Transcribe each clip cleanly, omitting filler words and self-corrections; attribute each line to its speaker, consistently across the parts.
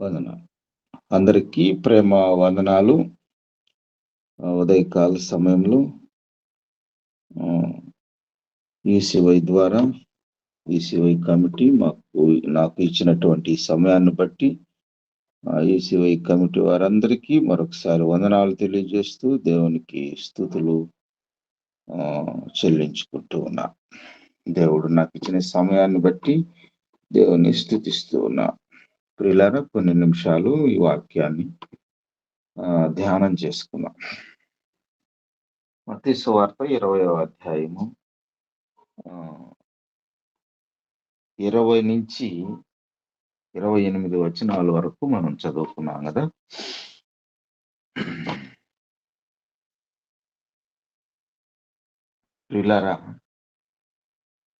Speaker 1: వందనాలు. అందరికీ ప్రేమ వందనాలు. ఉదయకాల సమయంలో ఈసీవై ద్వారా ఈసీవై కమిటీ నాకు ఇచ్చినటువంటి సమయాన్ని బట్టి ఈసీవై కమిటీ వారందరికీ మరొకసారి వందనాలు తెలియజేస్తూ దేవునికి స్తుతులు చెల్లించుకుంటూ ఉన్నా. దేవుడు నాకు ఇచ్చిన సమయాన్ని బట్టి దేవుని స్తుతిస్తూ ఉన్నా. ప్రియులారా, కొన్ని నిమిషాలు ఈ వాక్యాన్ని ధ్యానం చేసుకున్నాం. మత్తయి సువార్త 20వ అధ్యాయము 20 నుంచి 28 వచనాల వరకు మనం చదువుకున్నాం కదా. ప్రియులారా,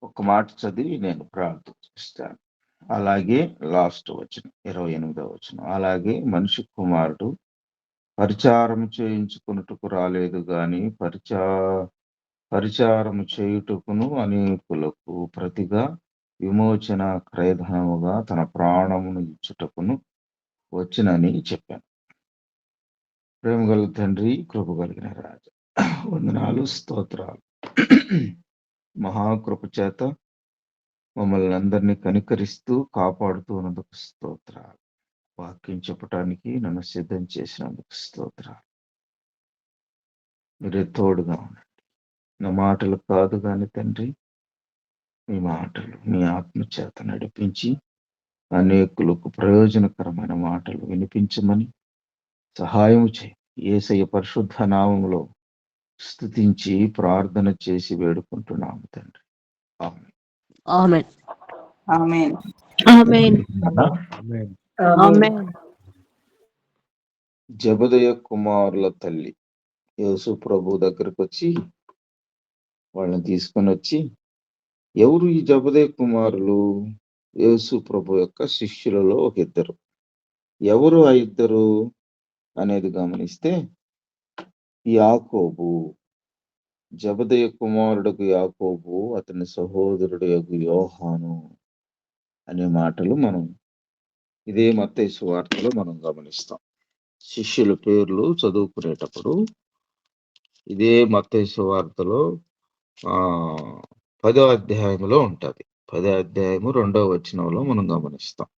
Speaker 1: ఒక మాట చదివి నేను ప్రార్థన చేస్తాను. అలాగే లాస్ట్ వచనం 28వ వచనం, అలాగే మనిషి కుమారుడు పరిచారం చేయించుకున్నట్టుకు రాలేదు గాని పరిచారము చేయుటకును అనేకులకు ప్రతిగా విమోచన క్రయధనముగా తన ప్రాణమును ఇచ్చుటకును వచ్చినని చెప్పాను. ప్రేమ గల తండ్రి, కృప కలిగిన రాజా, వందనాలు, స్తోత్రాలు. మహాకృప చేత మమ్మల్ని అందరినీ కనికరిస్తూ కాపాడుతూ ఉన్నందుకు స్తోత్రాలు. వాక్యం చెప్పటానికి నన్ను సిద్ధం చేసినందుకు స్తోత్రాలు. మీరే తోడుగా ఉండండి. నా మాటలు కాదు కానీ తండ్రి, మీ మాటలు మీ ఆత్మ చేత నడిపించి అనేకులకు ప్రయోజనకరమైన మాటలు వినిపించమని సహాయం చేయి. యేసయ్య పరిశుద్ధ నామములో స్తుతించి ప్రార్థన చేసి వేడుకుంటున్నాము తండ్రి.
Speaker 2: ఆమేన్.
Speaker 3: ఆమేన్.
Speaker 2: ఆమేన్. ఆమేన్.
Speaker 1: జబదయ కుమారుల తల్లి యేసు ప్రభు దగ్గరకు వచ్చి వాళ్ళని తీసుకొని వచ్చి, ఎవరు ఈ జబదయ కుమారులు? యేసు ప్రభు యొక్క శిష్యులలో ఒక ఇద్దరు. ఎవరు ఆ ఇద్దరు అనేది గమనిస్తే, యాకోబు, జబదయ కుమారుడుకు యాకోబు, అతని సహోదరుడు యోహాను అనే మాటలు మనం ఇదే మత్తయి సువార్తలో మనం గమనిస్తాం. శిష్యుల పేర్లు చదువుకునేటప్పుడు ఇదే మత్తయి సువార్తలో 10వ అధ్యాయంలో ఉంటుంది. 10వ అధ్యాయము 2వ వచనంలో మనం గమనిస్తాం.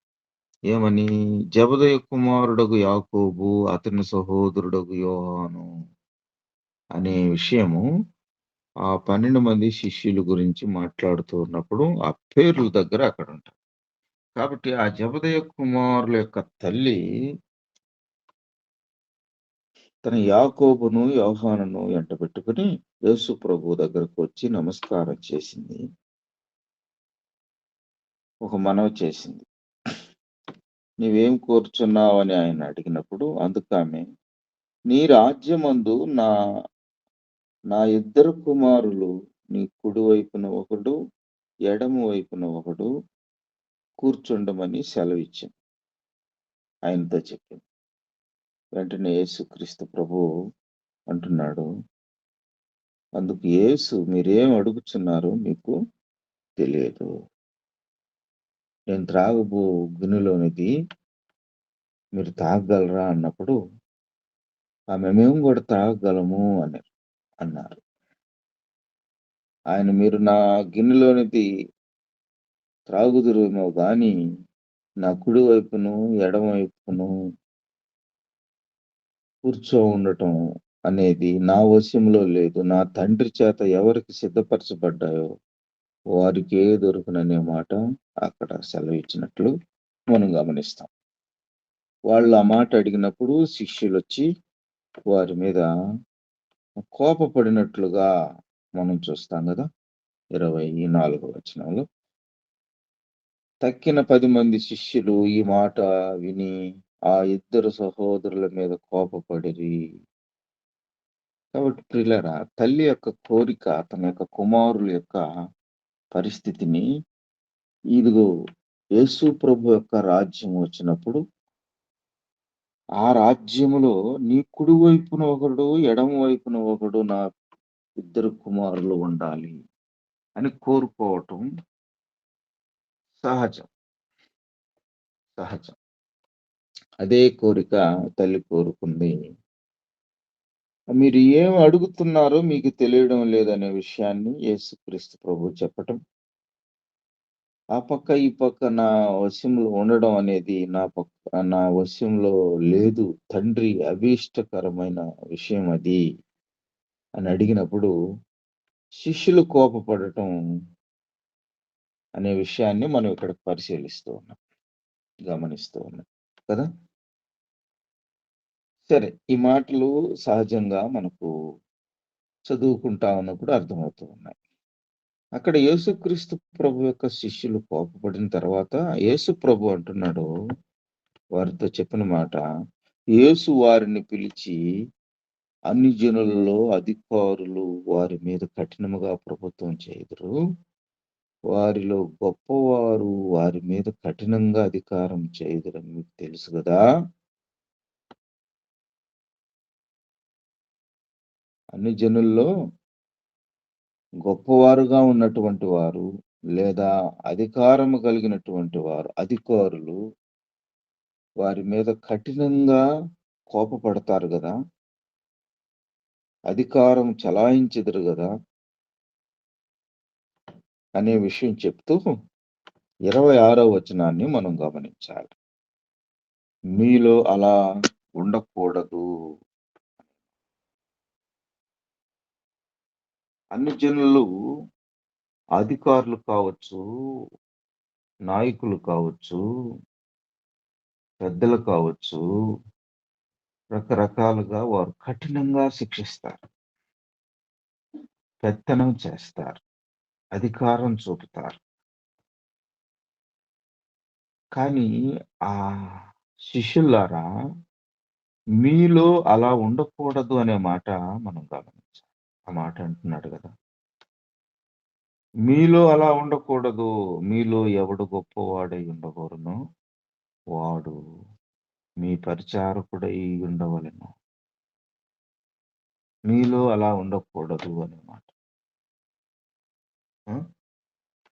Speaker 1: ఏమని? జబదయ కుమారుడగు యాకోబు, అతని సహోదరుడగు యోహాను అనే విషయము ఆ 12 మంది శిష్యుల గురించి మాట్లాడుతూ ఉన్నప్పుడు ఆ పేర్ల దగ్గర అక్కడ ఉంటాయి. కాబట్టి ఆ జబదయ కుమారుల యొక్క తల్లి తన యాకోబును యోహానును ఎంట పెట్టుకుని యేసు ప్రభు దగ్గరకు వచ్చి నమస్కారం చేసింది. ఒక మనవి చేసింది. నీవేం కోరుచున్నావని ఆయన అడిగినప్పుడు అందుకామె, నీ రాజ్యమందు నా ఇద్దరు కుమారులు నీ కుడి వైపున ఒకడు, ఎడమ వైపున ఒకడు కూర్చుండమని సెలవిచ్చింది. ఆయనతో చెప్పింది. వెంటనే యేసుక్రీస్తు ప్రభు అంటున్నాడు, అందుకు యేసు, మీరేం అడుగుచున్నారో మీకు తెలియదు. నేను త్రాగబో గిన్నెలోనిది మీరు తాగగలరా అన్నప్పుడు మేము కూడా తాగగలము అన్నారు. ఆయన, మీరు నా గిన్నెలోనిది త్రాగుదురేమో గాని నా కుడి వైపును ఎడమ వైపును కూర్చో ఉండటం అనేది నా వశంలో లేదు. నా తండ్రి చేత ఎవరికి సిద్ధపరచబడ్డాయో వారికే దొరుకుననే మాట అక్కడ సెలవిచ్చినట్లు మనం గమనిస్తాం. వాళ్ళు ఆ మాట అడిగినప్పుడు శిష్యులు వచ్చి వారి మీద కోపపడినట్లుగా మనం చూస్తాం కదా. 24వ వచనంలో తక్కిన 10 మంది శిష్యులు ఈ మాట విని ఆ ఇద్దరు సహోదరుల మీద కోపపడిరి. కాబట్టి ప్రియులారా, తల్లి యొక్క కోరిక తన యొక్క కుమారుల యొక్క పరిస్థితిని, ఇదిగో యేసు ప్రభు యొక్క రాజ్యం వచ్చినప్పుడు ఆ రాజ్యములో నీ కుడి వైపున ఒకడు, ఎడమ వైపున ఒకడు నా ఇద్దరు కుమారులు ఉండాలి అని కోరుకోవటం సహజం. అదే కోరిక తల్లి కోరుకుంది. మీరు ఏం అడుగుతున్నారో మీకు తెలియడం లేదనే విషయాన్ని యేసుక్రీస్తు ప్రభువు చెప్పటం. ఆ పక్క, ఈ పక్క నా వశంలో ఉండడం అనేది నా వశంలో లేదు. తండ్రి అభీష్టకరమైన విషయం అది అని అడిగినప్పుడు శిష్యులు కోపపడటం అనే విషయాన్ని మనం ఇక్కడ పరిశీలిస్తూ ఉన్నాం. గమనిస్తూ ఉన్నాం కదా! సరే, ఈ మాటలు సహజంగా మనకు చదువుకుంటా ఉన్నప్పుడు అర్థమవుతూ ఉన్నాయి. అక్కడ యేసుక్రీస్తు ప్రభు యొక్క శిష్యులు కోపపడిన తర్వాత యేసు ప్రభు అంటున్నాడు వారితో చెప్పిన మాట, యేసు వారిని పిలిచి అన్ని జనులలో అధికారులు వారి మీద కఠినముగా ప్రభుత్వం చేయుదురు. వారిలో గొప్పవారు వారి మీద కఠినంగా అధికారం చేయుదురని మీకు తెలుసు కదా! అన్ని జనుల్లో గొప్పవారుగా ఉన్నటువంటి వారు లేదా అధికారము కలిగినటువంటి వారు, అధికారులు వారి మీద కఠినంగా కోపపడతారు గదా! అధికారం చలాయించెదరు గదా! అనే విషయం చెప్తూ 26వ వచనాన్ని మనం గమనించాలి. మీలో అలా ఉండకూడదు. అన్ని జనులు అధికారులు కావచ్చు, నాయకులు కావచ్చు, పెద్దలు కావచ్చు, రకరకాలుగా వారు కఠినంగా శిక్షిస్తారు. పెత్తనం చేస్తారు. అధికారం చూపుతారు. కానీ ఆ శిష్యులారా, మీలో అలా ఉండకూడదు అనే మాట మనం గమనించాలి. ఆ మాట అంటున్నాడు గదా! మీలో అలా ఉండకూడదు. మీలో ఎవడు గొప్పవాడై ఉండగోరునో వాడు మీ పరిచారకుడై ఉండవలెను. మీలో అలా ఉండకూడదు అనే మాట. ఆ!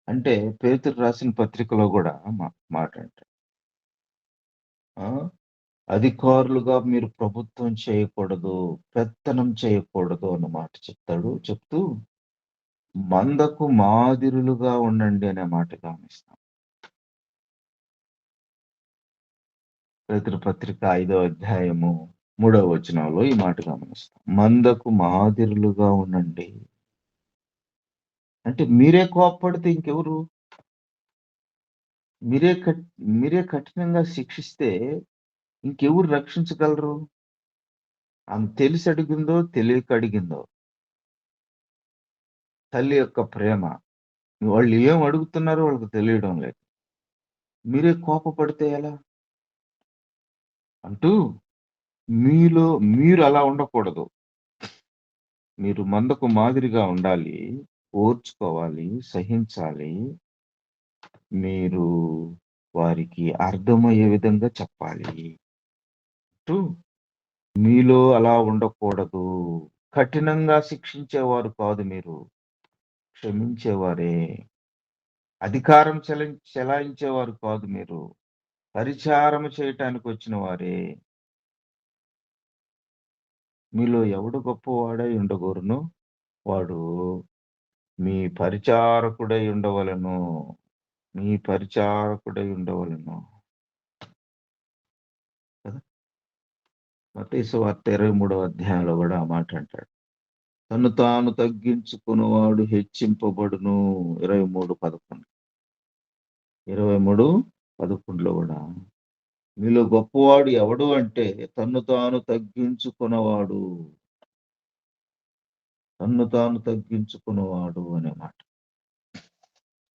Speaker 1: అంటే పేతురు రాసిన పత్రికలో గూడా మాట అంటాడు. ఆ! అధికారులుగా మీరు ప్రభుత్వం చేయకూడదు, పెత్తనం చేయకూడదు అన్న మాట చెప్తాడు. చెప్తూ మందకు మాదిరులుగా ఉండండి అనే మాట గమనిస్తాం. పేతురు పత్రిక 5వ అధ్యాయము 3వ వచనంలో ఈ మాట గమనిస్తాం. మందకు మాదిరులుగా ఉండండి. అంటే మీరే కోప్పడితే ఇంకెవరు? మీరే మీరే కఠినంగా శిక్షిస్తే ఇంకెవరు రక్షించగలరు? ఆమె తెలిసి అడిగిందో, తెలియక అడిగిందో, తల్లి యొక్క ప్రేమ. వాళ్ళు ఏం అడుగుతున్నారో వాళ్ళకి తెలియడం లేదు. మీరే కోపపడితే ఎలా? అంటూ మీలో మీరు అలా ఉండకూడదు. మీరు మందకు మాదిరిగా ఉండాలి. ఓర్చుకోవాలి, సహించాలి. మీరు వారికి అర్థమయ్యే విధంగా చెప్పాలి. అంటూ మీలో అలా ఉండకూడదు. కఠినంగా శిక్షించేవారు కాదు మీరు. క్షమించేవారే. అధికారం చెలాయించేవారు కాదు మీరు. పరిచారము చేయటానికి వచ్చిన వారే. మీలో ఎవడు గొప్పవాడై ఉండగోరునో వాడు మీ పరిచారకుడై ఉండవలెను. మీ పరిచారకుడై ఉండవలెను. కదా! మత్తయి సువార్త 23వ అధ్యాయంలో గూడా ఆ మాట అంటాడు. తన్ను తాను తగ్గించుకున్నవాడు హెచ్చింపబడును. 23:11. 23:11లో గూడా మీలో గొప్పవాడు ఎవడు అంటే తన్ను తాను తగ్గించుకున్నవాడు. తన్ను తాను తగ్గించుకున్నవాడు అనే మాట.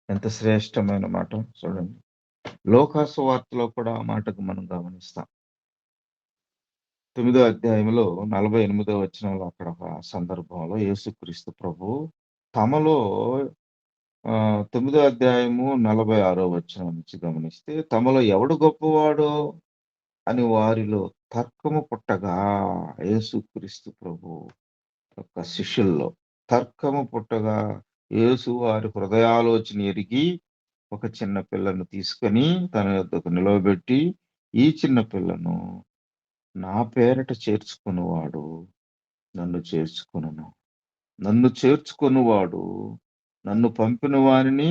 Speaker 1: ఎంత శ్రేష్టమైన మాట చూడండి. లోకాసు వార్తలో కూడా ఆ మాటకు మనం గమనిస్తాం. 9వ అధ్యాయంలో 48వ వచనంలో అక్కడ ఒక సందర్భంలో యేసుక్రీస్తు ప్రభువు తమలో 9వ అధ్యాయము 46వ వచనం నుంచి గమనిస్తే తమలో ఎవడు గొప్పవాడో అని వారిలో తర్కము పుట్టగా యేసుక్రీస్తు ప్రభువు యొక్క శిష్యుల్లో తర్కము పుట్టగా యేసు వారి హృదయాలోచన ఎరిగి ఒక చిన్న పిల్లను తీసుకొని తన యొద్దకు నిలవబెట్టి ఈ చిన్న పిల్లను నా పేరట చేర్చుకునివాడు నన్ను చేర్చుకొనును. నన్ను చేర్చుకొనువాడు నన్ను పంపిన వారిని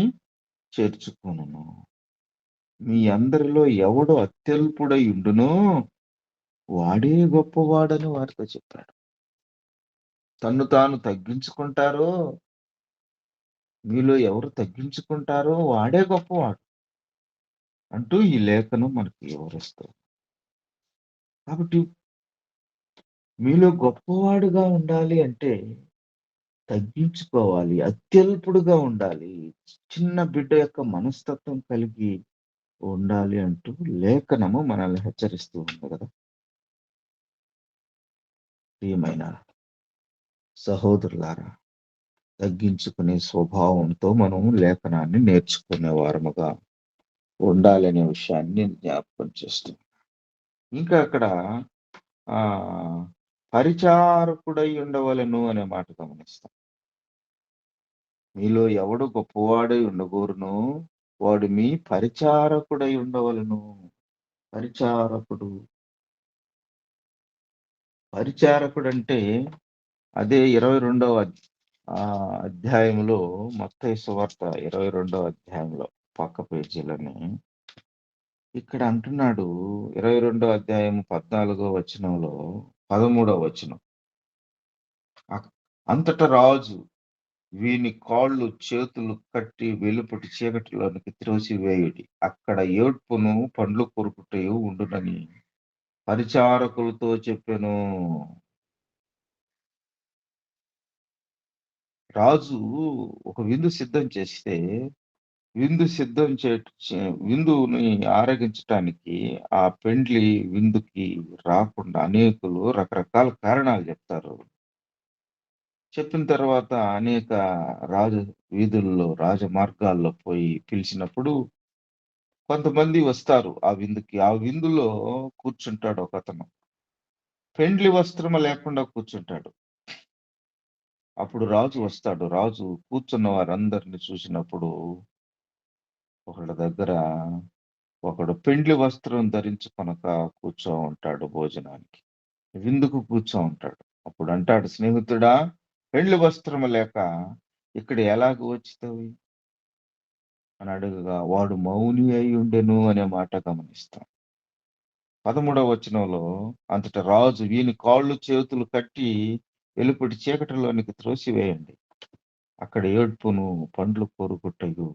Speaker 1: చేర్చుకొనును. మీ అందరిలో ఎవడు అత్యల్పుడై ఉండునో వాడే గొప్పవాడని వారితో చెప్పాడు. తన్ను తాను తగ్గించుకుంటారో, మీలో ఎవరు తగ్గించుకుంటారో వాడే గొప్పవాడు అంటూ ఈ లేఖనం మనకు వివరిస్తుంది. కాబట్టి మీలో గొప్పవాడుగా ఉండాలి అంటే తగ్గించుకోవాలి, అత్యల్పుడుగా ఉండాలి, చిన్న బిడ్డ యొక్క మనస్తత్వం కలిగి ఉండాలి అంటూ లేఖనము మనల్ని హెచ్చరిస్తూ ఉంది కదా. ప్రియమైన సహోదరులారా, తగ్గించుకునే స్వభావంతో మనం లేఖనాన్ని నేర్చుకునే వారముగా ఉండాలనే విషయాన్ని జ్ఞాపకం చేస్తాం. ఇంకా అక్కడ ఆ పరిచారకుడై ఉండవలను అనే మాట గమనిస్తాం. మీలో ఎవడు గొప్పవాడై ఉండగోరునో వాడు మీ పరిచారకుడై ఉండవలను. పరిచారకుడు పరిచారకుడు అంటే అదే 22వ అధ్యాయంలో, మత్తయి సువార్త 22వ అధ్యాయంలో పక్క పేజీలని ఇక్కడ అంటున్నాడు. 22వ అధ్యాయం 14వ వచనంలో 13వ వచనం. అంతటా రాజు వీని కాళ్ళు చేతులు కట్టి వెలుపటి చీకటిలోనికి త్రోసివేయుడి, అక్కడ ఏడ్పును పండ్లు కొరుకుటయు ఉండునని పరిచారకులతో చెప్పెను. రాజు ఒక విందు సిద్ధం చేస్తే విందుని ఆరగించటానికి ఆ పెండ్లి విందుకి రాకుండా అనేకులు రకరకాల కారణాలు చెప్తారు. చెప్పిన తర్వాత అనేక రాజ వీధుల్లో రాజ మార్గాల్లో పోయి పిలిచినప్పుడు కొంతమంది వస్తారు ఆ విందుకి. ఆ విందులో కూర్చుంటాడు ఒకతను, పెండ్లి వస్త్రము లేకుండా కూర్చుంటాడు. అప్పుడు రాజు వస్తాడు. రాజు కూర్చున్న వారందరిని చూసినప్పుడు ఒకళ్ళ దగ్గర ఒకడు పెండ్లి వస్త్రం ధరించుకొనక కూర్చో ఉంటాడు భోజనానికి, విందుకు కూర్చో ఉంటాడు. అప్పుడు అంటాడు, స్నేహితుడా, పెండ్లి వస్త్రము లేక ఇక్కడ ఎలాగ వచ్చుతావి అని అడుగగా వాడు మౌని అయి ఉండెను అనే మాట గమనిస్తాం. 13వ వచనంలో అంతట రాజు వీని కాళ్ళు చేతులు కట్టి వెలుపటి చీకటిలోనికి త్రోసివేయండి, అక్కడ ఏడ్పును పండ్లు కొరుకుటయు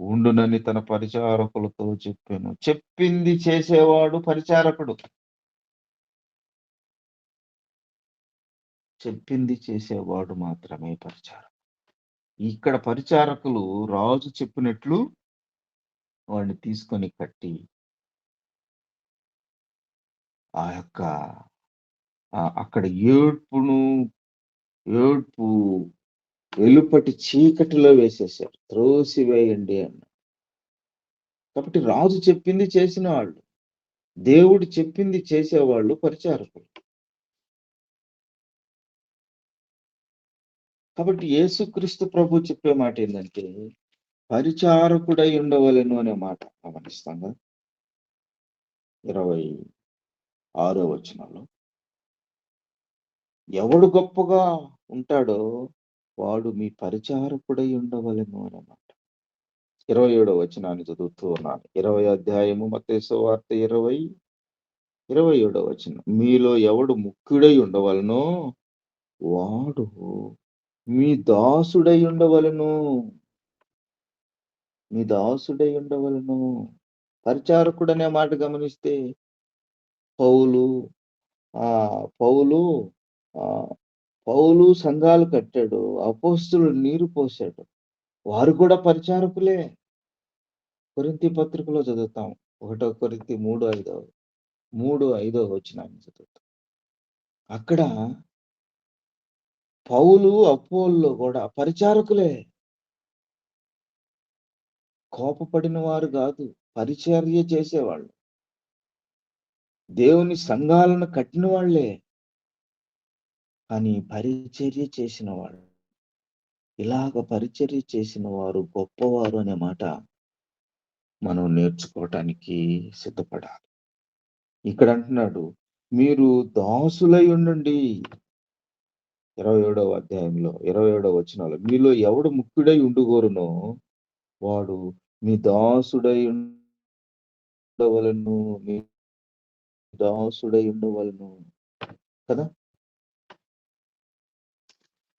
Speaker 1: ఉండునని తన పరిచారకులతో చెప్పాను. చెప్పింది చేసేవాడు పరిచారకుడు. చెప్పింది చేసేవాడు మాత్రమే పరిచారకుడు. ఇక్కడ పరిచారకులు రాజు చెప్పినట్లు వాడిని తీసుకొని కట్టి ఆ యొక్క అక్కడ ఏడ్పు వెలుపటి చీకటిలో వేసేసారు, త్రోసివేయండి అన్న. కాబట్టి రాజు చెప్పింది చేసిన వాళ్ళు, దేవుడు చెప్పింది చేసేవాళ్ళు పరిచారకులు. కాబట్టి యేసుక్రీస్తు ప్రభు చెప్పే మాట ఏంటంటే పరిచారకుడై ఉండవలెను అనే మాట గమనిస్తాం కదా. 26వ వచనంలో ఎవడు గొప్పగా ఉంటాడో వాడు మీ పరిచారకుడై ఉండవలెను అనే మాట. 27వ వచనాన్ని చదువుతూ ఉన్నాను. 20వ అధ్యాయము మత్తయి సువార్త 27వ వచనం. మీలో ఎవడు ముఖ్యుడై ఉండవలనో వాడు మీ దాసుడై ఉండవలెను. మీ దాసుడై ఉండవలెను. పరిచారకుడు అనే మాట గమనిస్తే పౌలు సంఘాలు కట్టాడు, అపోస్తులు నీరు పోసాడు, వారు కూడా పరిచారకులే. కొరింథీ పత్రికలో చదువుతాం, 1 కొరింథీ 3:5 వచనాన్ని చదువుతాం. అక్కడ పౌలు అపోల్లో కూడా పరిచారకులే, కోపపడిన వారు కాదు, పరిచర్య చేసేవాళ్ళు, దేవుని సంఘాలను కట్టిన వాళ్లే, కానీ పరిచర్య చేసిన వాళ్ళు. ఇలాగ పరిచర్య చేసిన వారు గొప్పవారు అనే మాట మనం నేర్చుకోవటానికి సిద్ధపడాలి. ఇక్కడ అంటున్నాడు, మీరు దాసులై ఉండండి. 27వ అధ్యాయంలో 27వ వచనంలో, మీలో ఎవడు ముఖ్యుడై ఉండుగోరునో వాడు మీ దాసుడై ఉండవలను, మీ దాసుడై ఉండవలను కదా.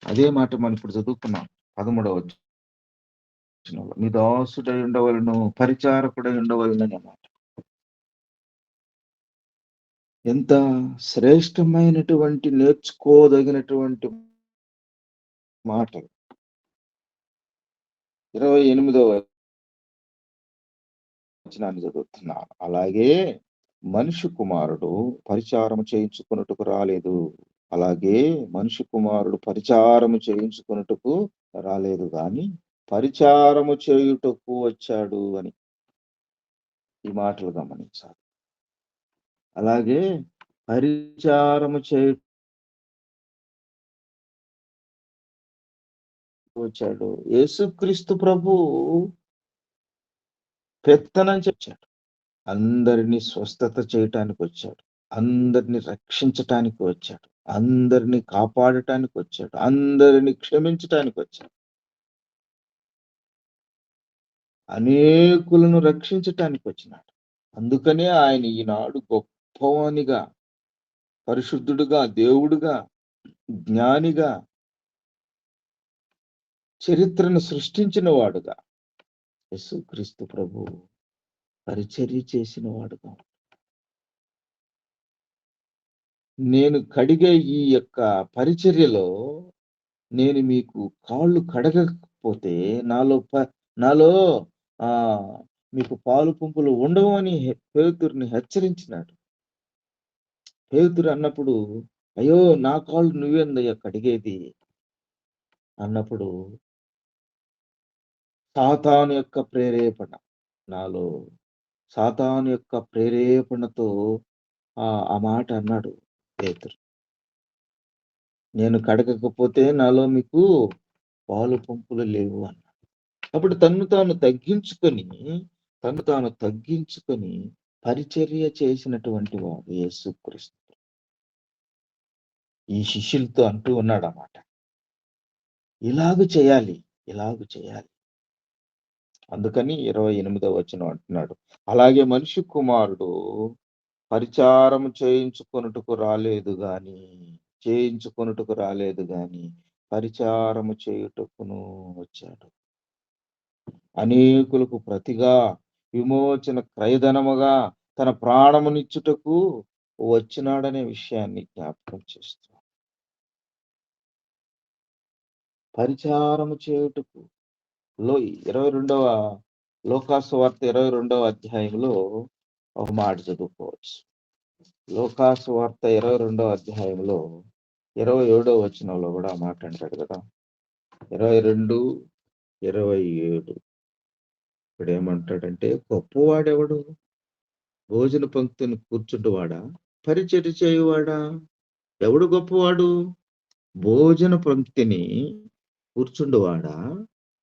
Speaker 1: అదే మాట మనం ఇప్పుడు చదువుకున్నాం 13వ వచనంలో, మీ దాసుడై ఉండవలను, పరిచారకుడై ఉండవలను అన్నమాట. ఎంత శ్రేష్టమైనటువంటి నేర్చుకోదగినటువంటి మాటలు. 28వ వచనాన్ని చదువుతున్నాను. అలాగే మనిషి కుమారుడు పరిచారము చేయించుకొనుటకు రాలేదు. అలాగే మనిషి కుమారుడు పరిచారము చేయించుకొనుటకు రాలేదు గాని పరిచారము చేయుటకు వచ్చాడు అని ఈ మాటలు గమనించాలి. అలాగే పరిచారము చేయుటకు వచ్చాడు. యేసుక్రీస్తు ప్రభు పెత్తనం వచ్చాడు. అందరినీ స్వస్థత చేయటానికి వచ్చాడు. అందరినీ రక్షించటానికి వచ్చాడు. అందరినీ కాపాడటానికి వచ్చాడు. అందరినీ క్షమించటానికి వచ్చాడు. అనేకులను రక్షించటానికి వచ్చినాడు. అందుకనే ఆయన ఈనాడు గొప్పవానిగా, పరిశుద్ధుడుగా, దేవుడుగా, జ్ఞానిగా, చరిత్రను సృష్టించిన వాడుగా, యేసుక్రీస్తు ప్రభు పరిచర్య చేసిన వాడుగా. నేను కడిగే ఈ యొక్క పరిచర్యలో నేను మీకు కాళ్ళు కడగకపోతే నాలో మీకు పాలు పంపులు ఉండవు అని పేతురుని హెచ్చరించినాడు. పేతురు అన్నప్పుడు, అయ్యో నా కాళ్ళు నువ్వేందయ్యా కడిగేది అన్నప్పుడు, సాతాను యొక్క ప్రేరేపణ నాలో, సాతాను యొక్క ప్రేరేపణతో ఆ మాట అన్నాడు పేతురు. నేను కడగకపోతే నాలో మీకు పాలు పంపులు లేవు అన్నాడు. అప్పుడు తన్ను తాను తగ్గించుకొని పరిచర్య చేసినటువంటి వాడు యేసుక్రీస్తు. ఈ శిష్యులతో అంటూ ఉన్నాడు అన్నమాట, ఇలాగ చేయాలి. అందుకని 28వ వచనం అంటున్నాడు, అలాగే మనిషి కుమారుడు పరిచారము చేయించుకొనుటకు రాలేదు గాని పరిచారము చేయుటకును వచ్చాడు. అనేకులకు ప్రతిగా విమోచన క్రయధనముగా తన ప్రాణమునిచ్చుటకు వచ్చినాడనే విషయాన్ని జ్ఞాపకం చేస్తూ, పరిచారము చేయుటకు 22వ లోకాసు వార్త 22వ అధ్యాయంలో ఒక మాట చదువుకోవచ్చు. లోకాసు వార్త 22వ అధ్యాయంలో 27వ వచనంలో కూడా మాట అంటాడు కదా. 22:27 ఇప్పుడు ఏమంటాడంటే, గొప్పవాడెవడు? భోజన పంక్తిని కూర్చుంటువాడా, పరిచర్య చేయువాడా? ఎవడు గొప్పవాడు? భోజన పంక్తిని కూర్చుండువాడా,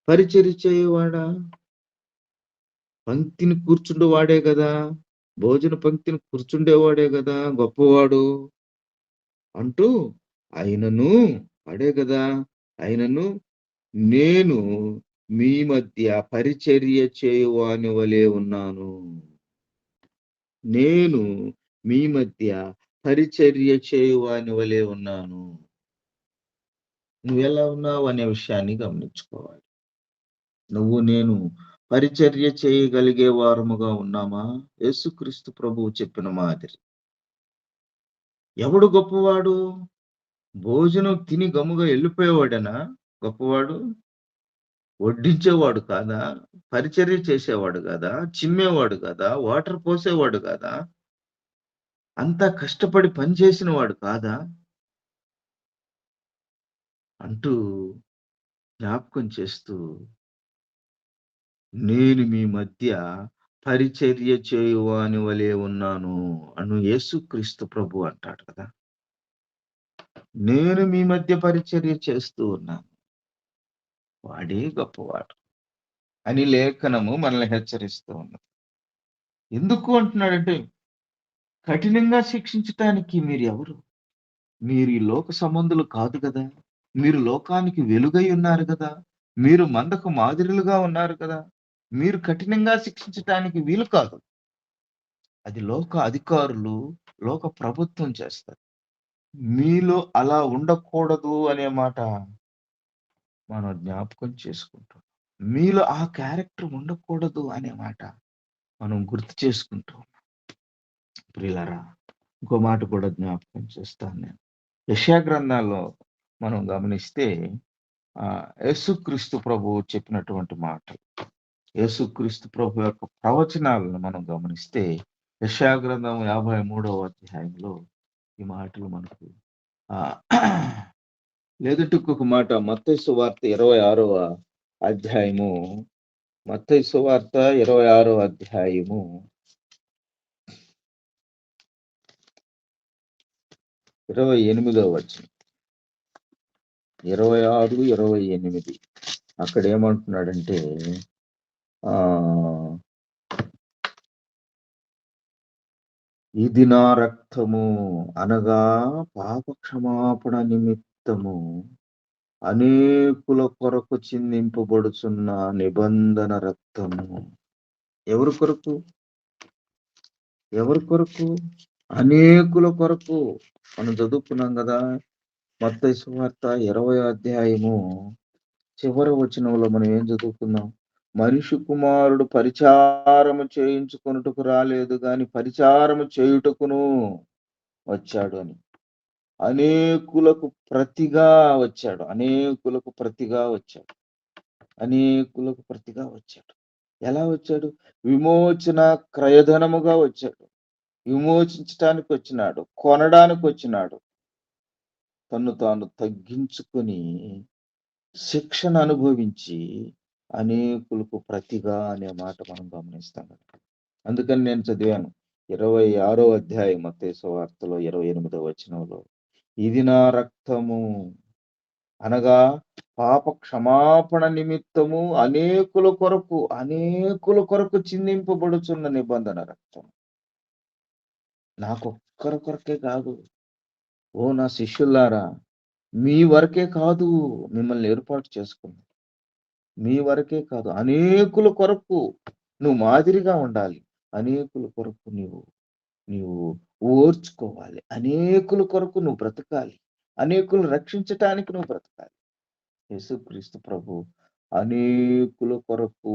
Speaker 1: పరిచర్య చేయువాడా? పంక్తిని కూర్చుండువాడే కదా, భోజన పంక్తిని కూర్చుండేవాడే కదా గొప్పవాడు అంటూ, ఆయనను అడే కదా, ఆయనను నేను మీ మధ్య పరిచర్య చేయువాని వలె ఉన్నాను. నేను మీ మధ్య పరిచర్య చేయువాని వలె ఉన్నాను. నువ్వెలా ఉన్నావు అనే విషయాన్ని గమనించుకోవాలి. నువ్వు నేను పరిచర్య చేయగలిగే వారముగా ఉన్నామా? యేసుక్రీస్తు ప్రభువు చెప్పిన మాదిరి. ఎవడు గొప్పవాడు? భోజనం తిని గమ్ముగా వెళ్ళిపోయేవాడేనా గొప్పవాడు? వడ్డించేవాడు కాదా? పరిచర్య చేసేవాడు కాదా? చిమ్మేవాడు కాదా? వాటర్ పోసేవాడు కాదా? అంతా కష్టపడి పనిచేసిన వాడు కాదా అంటూ జ్ఞాపకం చేస్తూ, నేను మీ మధ్య పరిచర్య చేయువాని వలె ఉన్నాను అను యేసుక్రీస్తు ప్రభు అంటాడు కదా. నేను మీ మధ్య పరిచర్య చేస్తూ ఉన్నాను, వాడే గొప్పవాడు అని లేఖనము మనల్ని హెచ్చరిస్తూ ఉన్నది. ఎందుకు అంటున్నాడంటే, కఠినంగా శిక్షించటానికి మీరు ఎవరు? మీరు ఈ లోక సంబంధులు కాదు కదా! మీరు లోకానికి వెలుగై ఉన్నారు కదా! మీరు మందకు మాదిరులుగా ఉన్నారు కదా! మీరు కఠినంగా శిక్షించటానికి వీలు కాదు. అది లోక అధికారులు, లోక ప్రభుత్వం చేస్తారు. మీలో అలా ఉండకూడదు అనే మాట మనం జ్ఞాపకం చేసుకుంటాం. మీలో ఆ క్యారెక్టర్ ఉండకూడదు అనే మాట మనం గుర్తు చేసుకుంటూ ఉన్నాం. ప్రియులారా, ఇంకో మాట కూడా జ్ఞాపకం చేస్తాను నేను. యెషయా గ్రంథాల్లో మనం గమనిస్తే యేసుక్రీస్తు ప్రభువు చెప్పినటువంటి మాటలు, యేసుక్రీస్తు ప్రభు యొక్క ప్రవచనాలను మనం గమనిస్తే యెషయా గ్రంథం 53వ అధ్యాయంలో ఈ మాటలు మనకు లేదంటే ఇంకొక మాట మత్తయి సువార్త 26వ అధ్యాయము, మత్తయి సువార్త 26వ అధ్యాయము 28వ వచనం, 26, 28 అక్కడ ఏమంటున్నాడంటే ఇది నా రక్తము అనగా పాప క్షమాపణ నిమిత్తము అనేకుల కొరకు చిందింపబడుచున్న నిబంధన రక్తము. ఎవరి కొరకు? ఎవరి కొరకు? అనేకుల కొరకు. మనం చదువుకున్నాం కదా మత్తయి సువార్త 20వ అధ్యాయము చివరి వచనంలో మనం ఏం చదువుకున్నాం? మనిషి కుమారుడు పరిచారము చేయించుకొనుటకు రాలేదు గాని పరిచారము చేయుటకును వచ్చాడు అని. అనేకులకు ప్రతిగా వచ్చాడు. అనేకులకు ప్రతిగా వచ్చాడు. అనేకులకు ప్రతిగా వచ్చాడు. ఎలా వచ్చాడు? విమోచన క్రయధనముగా వచ్చాడు. విమోచించటానికి వచ్చినాడు, కొనడానికి వచ్చినాడు. తన్ను తాను తగ్గించుకొని శిక్షను అనుభవించి అనేకులకు ప్రతిగా అనే మాట మనం గమనిస్తాం. అందుకని నేను చదివాను 26వ అధ్యాయం మత్తయి సువార్తలో 28వ వచనంలో, ఇది నా రక్తము అనగా పాప క్షమాపణ నిమిత్తము అనేకుల కొరకు చిందింపబడుచున్న నిబంధన రక్తం. నాకొక్కరి కొరకే కాదు. ఓ నా శిష్యులారా, మీ వరకే కాదు మిమ్మల్ని ఏర్పాటు చేసుకున్నా. మీ వరకే కాదు, అనేకుల కొరకు నువ్వు మాదిరిగా ఉండాలి. అనేకుల కొరకు నీవు ఓర్చుకోవాలి. అనేకుల కొరకు నువ్వు బ్రతకాలి. అనేకులు రక్షించటానికి నువ్వు బ్రతకాలి. యేసుక్రీస్తు ప్రభు అనేకుల కొరకు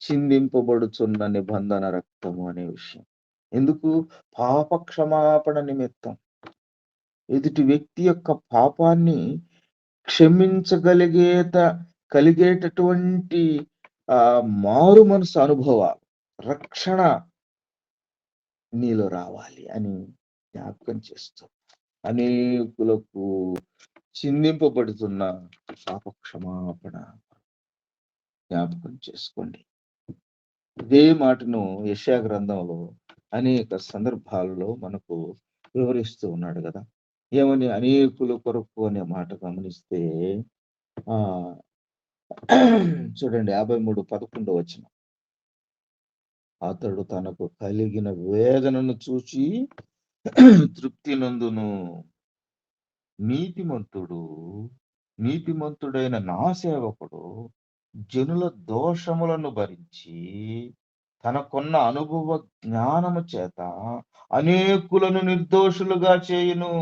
Speaker 1: చిందింపబడుచున్న నిబంధన రక్తము అనే విషయం. ఎందుకు? పాప క్షమాపణ నిమిత్తం. ఎదుటి వ్యక్తి యొక్క పాపాన్ని కలిగేటటువంటి మారు మనసు అనుభవాలు, రక్షణ నీలో రావాలి అని జ్ఞాపకం చేస్తూ అనేకులకు చిందింపబడుతున్న పాప క్షమాపణ జ్ఞాపకం చేసుకోండి. ఇదే మాటను యెషయా గ్రంథంలో అనేక సందర్భాలలో మనకు వివరిస్తూ ఉన్నాడు కదా. ఏమని? అనేకుల కొరకు అనే మాట గమనిస్తే చూడండి 53:11 వచనం. అతడు తనకు కలిగిన వేదనను చూచి తృప్తి నందును. నీతిమంతుడైన నా సేవకుడు జనుల దోషములను భరించి తనకున్న అనుభవ జ్ఞానము చేత అనేకులను నిర్దోషులుగా చేయును.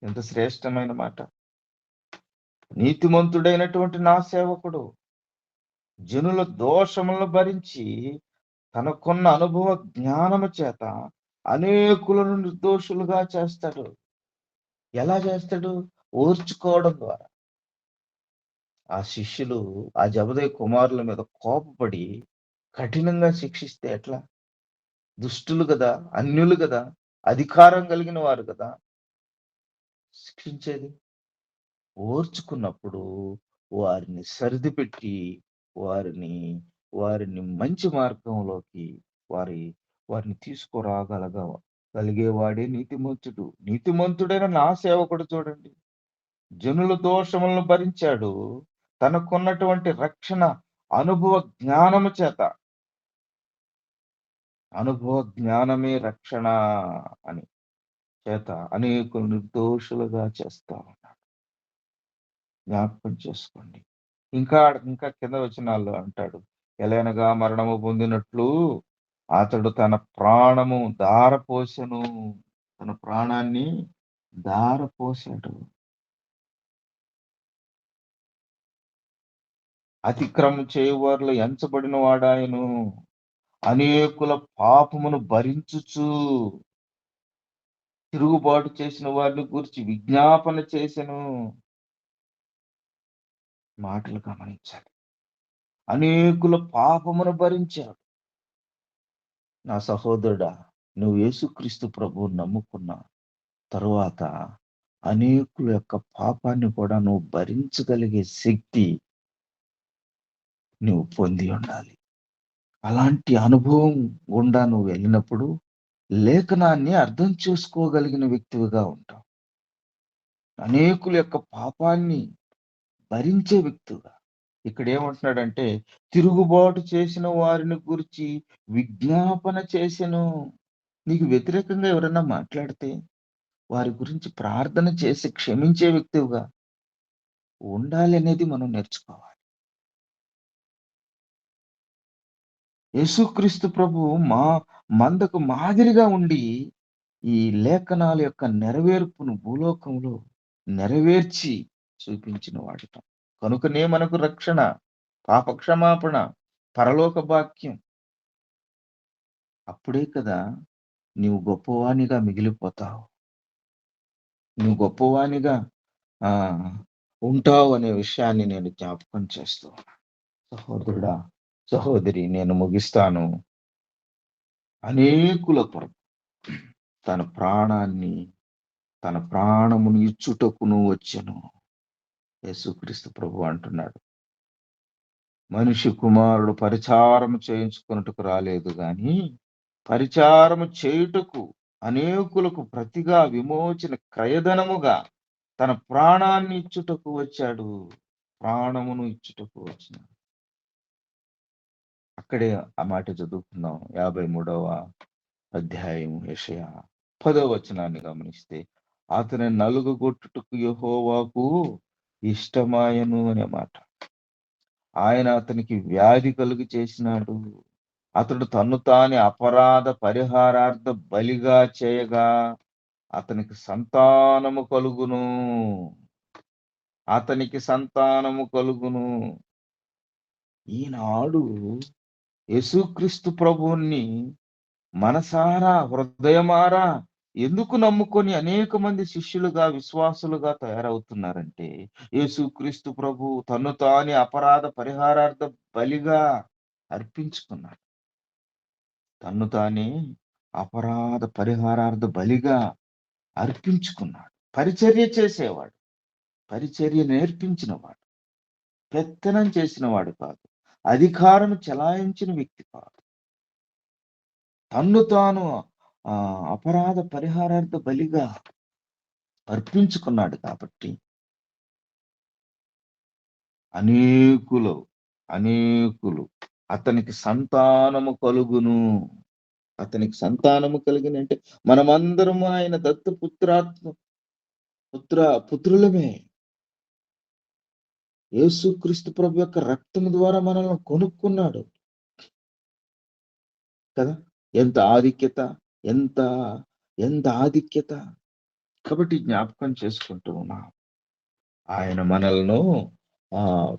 Speaker 1: ఎంత శ్రేష్టమైన మాట! నీతిమంతుడైనటువంటి నా సేవకుడు జనుల దోషములను భరించి తనకున్న అనుభవ జ్ఞానము చేత అనేకులను నిర్దోషులుగా చేస్తాడు. ఎలా చేస్తాడు? ఓర్చుకోవడం ద్వారా. ఆ శిష్యులు ఆ జబదయి కుమారుల మీద కోపపడి కఠినంగా శిక్షిస్తే ఎట్లా? దుష్టులు కదా, అన్యులు కదా, అధికారం కలిగిన వారు కదా శిక్షించేది. ఓర్చుకున్నప్పుడు వారిని సరిదిపెట్టి వారిని మంచి మార్గంలోకి వారిని తీసుకురాగలిగేవాడే నీతిమంతుడు. నీతిమంతుడైన నా సేవకుడు చూడండి, జనుల దోషములను భరించాడు. తనకున్నటువంటి రక్షణ అనుభవ జ్ఞానము చేత అనుభవ జ్ఞానమే రక్షణ అని చేత అనేకులు నిర్దోషులుగా చేస్తా ఉన్నాడు. జ్ఞాపకం చేసుకోండి. ఇంకా కింద వచనాల్లో అంటాడు, ఎలయనగా మరణము పొందినట్లు అతడు తన ప్రాణము ధారపోసెను. తన ప్రాణాన్ని ధారపోసాడు. అతిక్రమం చేయువారిలో ఎంచబడిన వాడాయను. అనేకుల పాపమును భరించుచు తిరుగుబాటు చేసిన వారిని గురించి విజ్ఞాపన చేసెను. మాటలు గమనించాలి. అనేకుల పాపమును భరించాడు. నా సహోదరుడా, నువ్వు యేసుక్రీస్తు ప్రభువుని నమ్ముకున్న తరువాత అనేకుల యొక్క పాపాన్ని కూడా నువ్వు భరించగలిగే శక్తి నువ్వు పొంది ఉండాలి. అలాంటి అనుభవం గుండా నువ్వు వెళ్ళినప్పుడు లేఖనాన్ని అర్థం చేసుకోగలిగిన వ్యక్తివిగా ఉంటావు. అనేకుల యొక్క పాపాన్ని భరించే వ్యక్తిగా. ఇక్కడ ఏమంటున్నాడంటే, తిరుగుబాటు చేసిన వారిని గురించి విజ్ఞాపన చేసెను. నీకు వ్యతిరేకంగా ఎవరైనా మాట్లాడితే వారి గురించి ప్రార్థన చేసి క్షమించే వ్యక్తివిగా ఉండాలి అనేది మనం నేర్చుకోవాలి. యేసుక్రీస్తు ప్రభువు మందకు మాదిరిగా ఉండి ఈ లేఖనాల యొక్క నెరవేర్పును భూలోకంలో నెరవేర్చి చూపించిన వాడట. కనుకనే మనకు రక్షణ, పాపక్షమాపణ, పరలోక భాగ్యం. అప్పుడే కదా నీవు గొప్పవానిగా మిగిలిపోతావు. నువ్వు గొప్పవానిగా ఆ ఉంటావు అనే విషయాన్ని నేను జ్ఞాపకం చేస్తూ ఉన్నాను. సహోదరుడా, సహోదరి, నేను ముగిస్తాను. అనేకుల కొరకు తన ప్రాణమును ఇచ్చుటకును వచ్చెను. యేసుక్రీస్తు ప్రభు అంటున్నాడు, మనిషి కుమారుడు పరిచారము చేయించుకున్నట్టుకు రాలేదు గాని పరిచారము చేయుటకు అనేకులకు ప్రతిగా విమోచన క్రయధనముగా తన ప్రాణాన్ని ఇచ్చుటకు వచ్చాడు. ప్రాణమును ఇచ్చుటకు వచ్చినాడు. అక్కడే ఆ మాట చదువుకుందాం. 53వ అధ్యాయం యెషయా 10వ వచనాన్ని గమనిస్తే, అతని నలుగుగొట్టుటకు యెహోవాకు ఇష్టమాయను అనే మాట. ఆయన అతనికి వ్యాధి కలుగు చేసినాడు. అతడు తన్ను తాని అపరాధ పరిహారార్థ బలిగా చేయగా అతనికి సంతానము కలుగును. ఈనాడు యేసుక్రీస్తు ప్రభువుని మనసారా, హృదయమారా ఎందుకు నమ్ముకొని అనేక మంది శిష్యులుగా, విశ్వాసులుగా తయారవుతున్నారంటే, యేసుక్రీస్తు ప్రభు తన్ను తాని అపరాధ పరిహారార్థ బలిగా అర్పించుకున్నాడు. తన్ను తానే అపరాధ పరిహారార్థ బలిగా అర్పించుకున్నాడు. పరిచర్య చేసేవాడు, పరిచర్య నేర్పించినవాడు, పెత్తనం చేసినవాడు కాదు, అధికారం చెలాయించిన వ్యక్తి కాదు. తన్ను తాను అపరాధ పరిహారార్థ బలిగా అర్పించుకున్నాడు కాబట్టి అనేకులు అతనికి సంతానము కలుగును. అతనికి సంతానము కలిగినంటే మనమందరము ఆయన పుత్రులమే. యేసుక్రీస్తు ప్రభు యొక్క రక్తము ద్వారా మనల్ని కొనుక్కున్నాడు కదా. ఎంత ఆధిక్యత, ఎంత ఆధిక్యత. కాబట్టి జ్ఞాపకం చేసుకుంటూ ఉన్నాం, ఆయన మనల్ని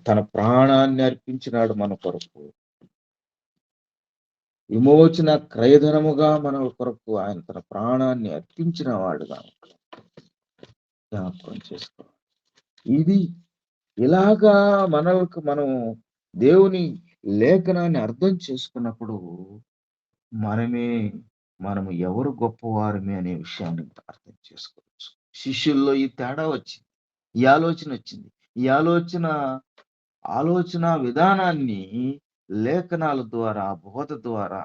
Speaker 1: తన ప్రాణాన్ని అర్పించినాడు మన కొరకు. విమోచన క్రయధనముగా మన కొరకు ఆయన తన ప్రాణాన్ని అర్పించిన వాడుగా జ్ఞాపకం చేసుకో. ఇది ఇలాగా మనం దేవుని లేఖనాన్ని అర్థం చేసుకున్నప్పుడు మనము ఎవరు గొప్పవారమే అనే విషయాన్ని అర్థం చేసుకోవచ్చు. శిష్యుల్లో ఈ తేడా వచ్చింది, ఈ ఆలోచన వచ్చింది. ఈ ఆలోచన విధానాన్ని లేఖనాల ద్వారా, బోధ ద్వారా,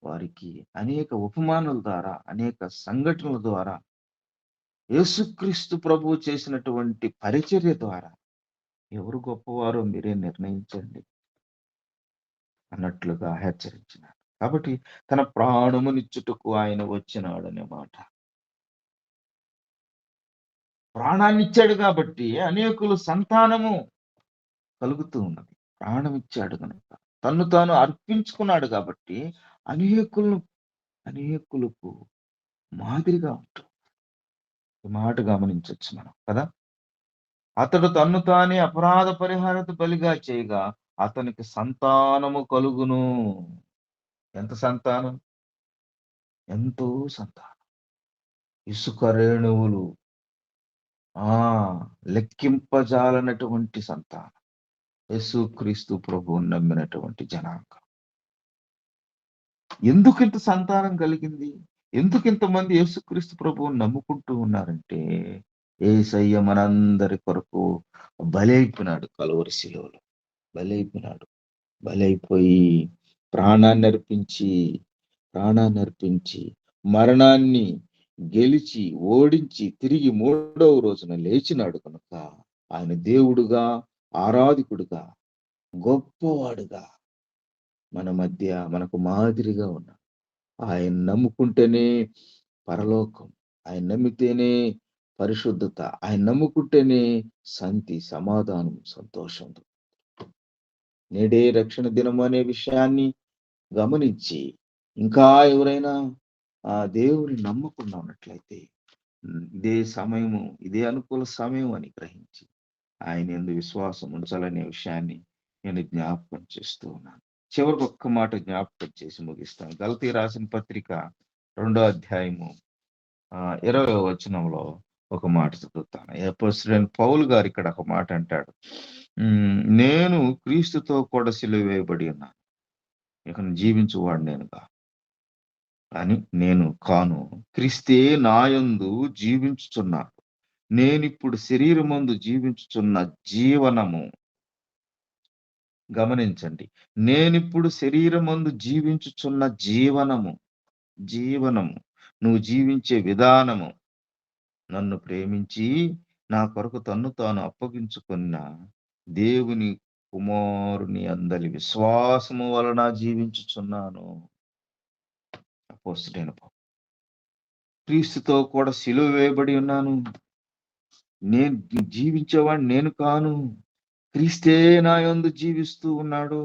Speaker 1: వారికి అనేక ఉపమానాల ద్వారా, అనేక సంఘటనల ద్వారా, యేసుక్రీస్తు ప్రభువు చేసినటువంటి పరిచర్య ద్వారా ఎవరు గొప్పవారో మీరే నిర్ణయించండి అన్నట్లుగా హెచ్చరించినారు. కాబట్టి తన ప్రాణమునిచ్చుటకు ఆయన వచ్చినాడనే మాట. ప్రాణాన్నిచ్చాడు కాబట్టి అనేకులు సంతానము కలుగుతూ ఉన్నది. ప్రాణం ఇచ్చాడు గనుక. తన్ను తాను అర్పించుకున్నాడు కాబట్టి అనేకులకు మాదిరిగా ఉంటాం. ఈ మాట గమనించొచ్చు మనం కదా! అతడు తన్ను తానే అపరాధ పరిహారత బలిగా చేయగా అతనికి సంతానము కలుగును. ఎంత సంతానం? ఎంతో సంతానం. ఇసుక రేణువులు లెక్కింపజాలనటువంటి సంతానం. యేసుక్రీస్తు ప్రభువుని నమ్మినటువంటి జనాంగం. ఎందుకింత సంతానం కలిగింది? ఎందుకింతమంది యేసుక్రీస్తు ప్రభువుని నమ్ముకుంటూ ఉన్నారంటే, యేసయ్య మనందరి కొరకు బలైపోయినాడు కలువరి శిలువలో. బలైపోయి ప్రాణాన్నర్పించి మరణాన్ని గెలిచి, ఓడించి తిరిగి మూడవ రోజున లేచినాడు కనుక ఆయన దేవుడుగా, ఆరాధికుడుగా, గొప్పవాడుగా మన మధ్య మనకు మాదిరిగా ఉన్నాడు. ఆయన నమ్ముకుంటేనే పరలోకం, ఆయన నమ్మితేనే పరిశుద్ధత, ఆయన నమ్ముకుంటేనే శాంతి, సమాధానం, సంతోషం. నేడే రక్షణ దినం అనే విషయాన్ని గమనించి ఇంకా ఎవరైనా ఆ దేవుని నమ్మకుండా ఉన్నట్లయితే ఇదే అనుకూల సమయం అని గ్రహించి ఆయన యందు విశ్వాసం ఉంచాలనే విషయాన్ని నేను జ్ఞాపకం చేస్తూ ఉన్నాను. చివరికి ఒక్క మాట జ్ఞాపకం చేసి ముగిస్తాను. గలతీ రాసిన పత్రిక 2వ అధ్యాయము 20వ వచనంలో ఒక మాట చదువుతాను. అపోస్తలుడైన పౌలు గారు ఇక్కడ ఒక మాట అంటాడు. నేను క్రీస్తుతో కూడా సిలువ వేయబడి ఉన్నాను, ఇక జీవించువాడు నేను కాను, క్రీస్తే నాయందు జీవించుచున్నాడు. నేనిప్పుడు శరీరమందు జీవించుచున్న జీవనము, గమనించండి, నేనిప్పుడు శరీరమందు జీవించుచున్న జీవనము నువ్వు జీవించే విధానము, నన్ను ప్రేమించి నా కొరకు తన్ను తాను అప్పగించుకున్న దేవుని కుమారుని అందలి విశ్వాసము వలన జీవించుచున్నాను. అపోస్తలుడైన పౌలు, క్రీస్తుతో కూడా సిలువ వేయబడి ఉన్నాను, నేను జీవించేవాడిని నేను కాను, క్రీస్తే నా యందు జీవిస్తూ ఉన్నాడు.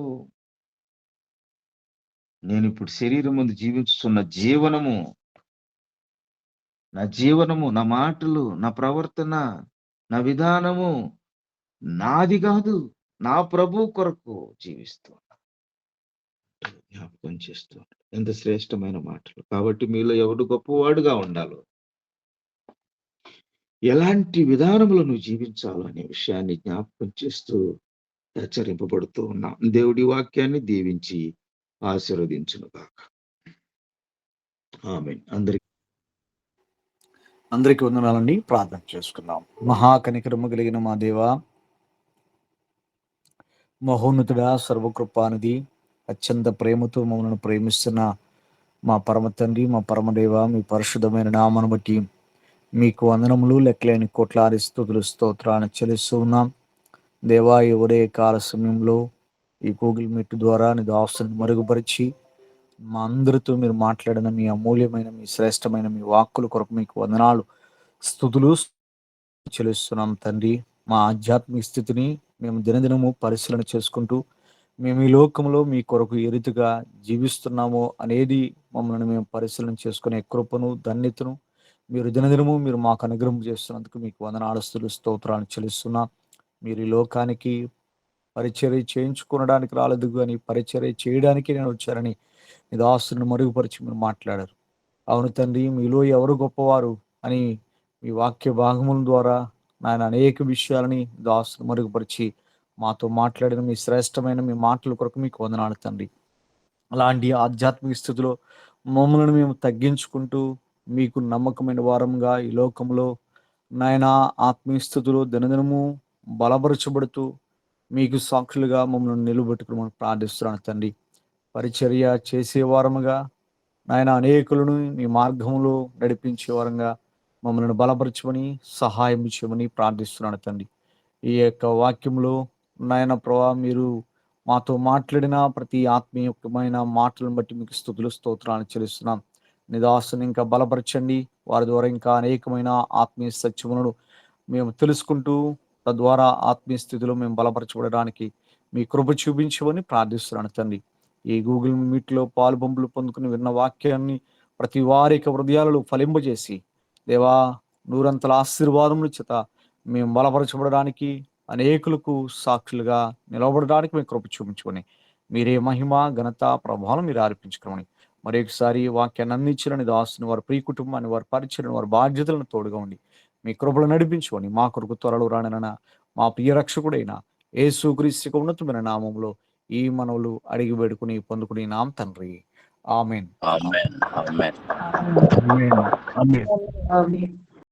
Speaker 1: నేను ఇప్పుడు శరీరం ముందు జీవించుతున్న జీవనము, నా మాటలు, నా ప్రవర్తన, నా విధానము నాది కాదు, నా ప్రభు కొరకు జీవిస్తూ జ్ఞాపకం చేస్తూ. ఎంత శ్రేష్టమైన మాటలు. కాబట్టి మీలో ఎవడు గొప్పవాడుగా ఉండాలో, ఎలాంటి విధానములను జీవించాలో అనే విషయాన్ని జ్ఞాపకం చేస్తూ హెచ్చరింపబడుతూ ఉన్నాం. దేవుడి వాక్యాన్ని దీవించి ఆశీర్వదించును గాక. ఆమేన్.
Speaker 3: అందరికీ వందనాలండి. ప్రార్థన చేసుకుందాం. మహాకనికరము కలిగిన మా దేవా, మహోన్నతుడా, సర్వకృపానిధి, అత్యంత ప్రేమతో మమ్మల్ని ప్రేమిస్తున్న మా పరమ తండ్రి, మా పరమదేవ, మీ పరిశుద్ధమైన నామను బట్టి మీకు వందనములు, లెక్కలేని కోట్లాది స్తుతులు, స్తోత్రాన్ని చెల్లిస్తూ ఉన్నాం. దేవా, ఎవరే కాల సమయంలో ఈ గూగుల్ మీట్ ద్వారా నీ దాసుని మరుగుపరిచి మా అందరితో మీరు మాట్లాడిన మీ అమూల్యమైన, మీ శ్రేష్టమైన మీ వాక్కుల కొరకు మీకు వందనాలు, స్తుతులు చెల్లిస్తున్నాం తండ్రి. మా ఆధ్యాత్మిక స్థితిని మేము దినదినము పరిశీలన చేసుకుంటూ మేము ఈ లోకంలో మీ కొరకు ఏ రీతిగా జీవిస్తున్నామో అనేది మమ్మల్ని మేము పరిశీలన చేసుకునే కృపను, ధన్యతను మీరు దినదినము మీరు మాకు అనుగ్రహం చేస్తున్నందుకు మీకు వందనాలు, స్తోత్రాన్ని చెల్లిస్తున్నాం. మీరు ఈ లోకానికి పరిచర్య చేయించుకోవడానికి రాలేదు, కానీ పరిచర్య చేయడానికి నేను వచ్చారని మీ దాసుని మరుగుపరిచి మీరు మాట్లాడారు. అవును తండ్రి, మీలో ఎవరు గొప్పవారు అని మీ వాక్య భాగముల ద్వారా నాయన అనేక విషయాలని దాసుని మరుగుపరిచి మాతో మాట్లాడిన మీ శ్రేష్టమైన మీ మాటల కొరకు మీకు వందనాలు తండ్రి. అలాంటి ఆధ్యాత్మిక స్థితిలో మమ్మల్ని మేము తగ్గించుకుంటూ మీకు నమ్మకమైన వారంగా ఈ లోకంలో నాయన ఆత్మీయ స్థితిలో దినదినము బలపరచబడుతూ మీకు సాక్షులుగా మమ్మల్ని నిలబెట్టుకుని ప్రార్థిస్తున్నాను తండ్రి. పరిచర్య చేసేవారముగా నాయన అనేకులను మీ మార్గంలో నడిపించే వారంగా మమ్మల్ని బలపరచమని, సహాయం చేయమని ప్రార్థిస్తున్నాను తండ్రి. ఈ యొక్క వాక్యంలో నాయన ప్రభా, మీరు మాతో మాట్లాడిన ప్రతి ఆత్మీయమైన మాటలను బట్టి మీకు స్తుతులు స్తోత్రాలు చెల్లిస్తున్నాం. నిదాసుని ఇంకా బలపరచండి. వారి ద్వారా ఇంకా అనేకమైన ఆత్మీయ సత్యములను మేము తెలుసుకుంటూ తద్వారా ఆత్మీయ స్థితిలో మేము బలపరచబడడానికి మీ కృప చూపించమని ప్రార్థిస్తున్నాను తండ్రి. ఈ గూగుల్ మీట్లో పాలుబొంపులు పొందుకుని విన్న వాక్యాన్ని ప్రతి వారి యొక్క హృదయాలలో ఫలింపజేసి దేవా నూరంతల ఆశీర్వాదముల చేత మేము బలపరచబడడానికి అనేకులకు సాక్షులుగా నిలవబడడానికి మేము కృప చూపించుకొని మీరే మహిమ ఘనత ప్రభావం మీరు అర్పించుకోమని మరొకసారి వాక్యాన్ని అందించిన దాసుని వారి ప్రియ కుటుంబాన్ని వారి పరిచయం వారి బాధ్యతలను తోడుగా ఉండి మీ కృపలు నడిపించుకొని మా కొరకు త్వరలో రానైనా మా ప్రియ రక్షకుడైన యేసుక్రీస్తు ఉన్నతమైన నామంలో ఈ మనవులు అడిగి వేడుకుని పొందుకుని నాం తండ్రి. ఆమేన్.
Speaker 4: ఆమేన్. ఆమేన్.
Speaker 3: ఆమేన్. ఆమేన్.
Speaker 2: ఆమేన్.